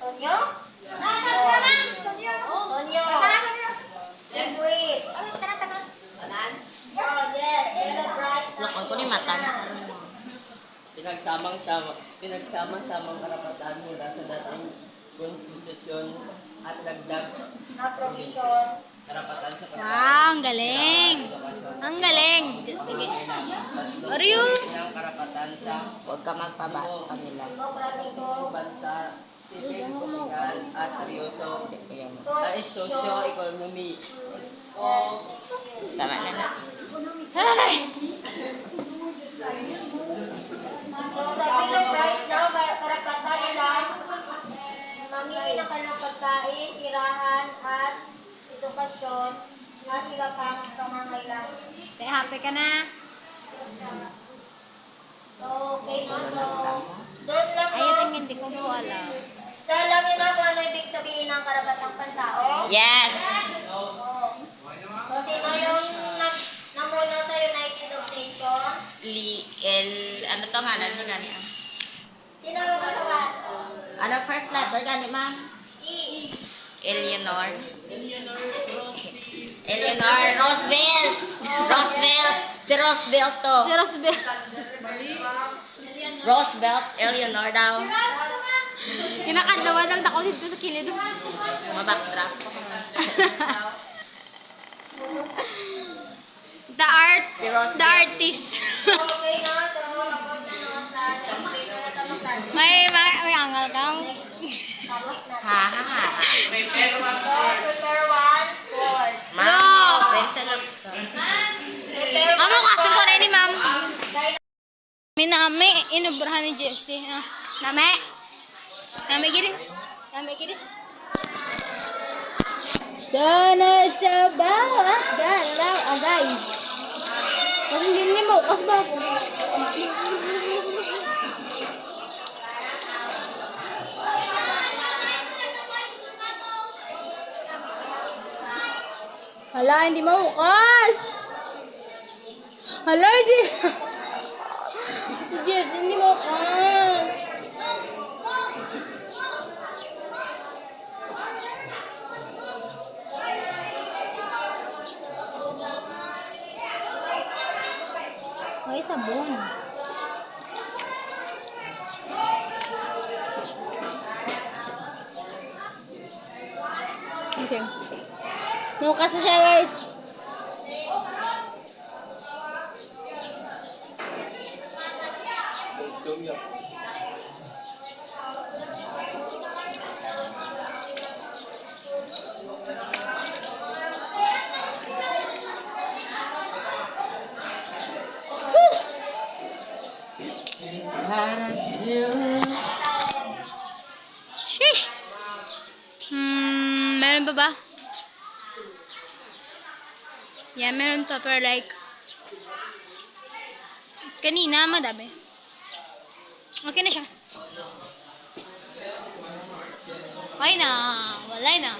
Tonyo? Nasaan ka na? Tonyo? Tonyo. Nasaan Tonyo? Wait. Tara. Oh, yes. Yellow bright. Lakon ko ni matan. Pinagsama-samang karapatan mula sa dating konstitusyon at dagdag Na provision. karapatan sa Wow, ang galing. Ang galing. Aryo. ng karapatan sa Huwag ka magpaba sa kanila. Demokratiko. bansa, civil, political, at seryoso Ayan. na socio-economy. Tama na na. Ay. So, the Bill of Rights daw, karapatan nila mangingi ng kanilang pagkain, tirahan, at edukasyon at iba pang pangangailangan. Te, happy ka na. So, okay na. So, doon lang Ay, no. yung hindi ko po alam. So, alam niyo na kung ano ibig sabihin ng karapatang pantao? Yes! Oo. So, sino yung namuna sa United of Nations? Ano to nga? Ano gani? Sino yung kasawas? Ano first letter gani, ma'am? E. Eleanor. Eleanor Roosevelt. Roosevelt. Si Roosevelt to. Si Rosbel. Roosevelt. Eleanor daw. Kinakadawan lang ako dito sa kilid. Mabackdraft ko. Si Rosebel. The artist. Okay na. So, tapos na no. Sa may angal daw. tapos na. Ha ha ha. So, prepare one, four. Ma'am, pencil lang. Prepare Mama, kasi ko rin ni ma'am. Dahil May nami, inubrahan ni Jessie. Ah, nami. Nami gini. Nami gini. Sana sa bawat galaw. Ah, guys. Kasi hindi mo. Kasi ba? Hala, hindi mabukas. Hala, hindi. Si Jets, hindi mabukas. Ay, sabon. Okay. Mabukas na siya, guys. Sheesh! Meron pa ba? Yeah, meron pa, pero like, kanina, madami. Okay na siya. Okay na. Wala na.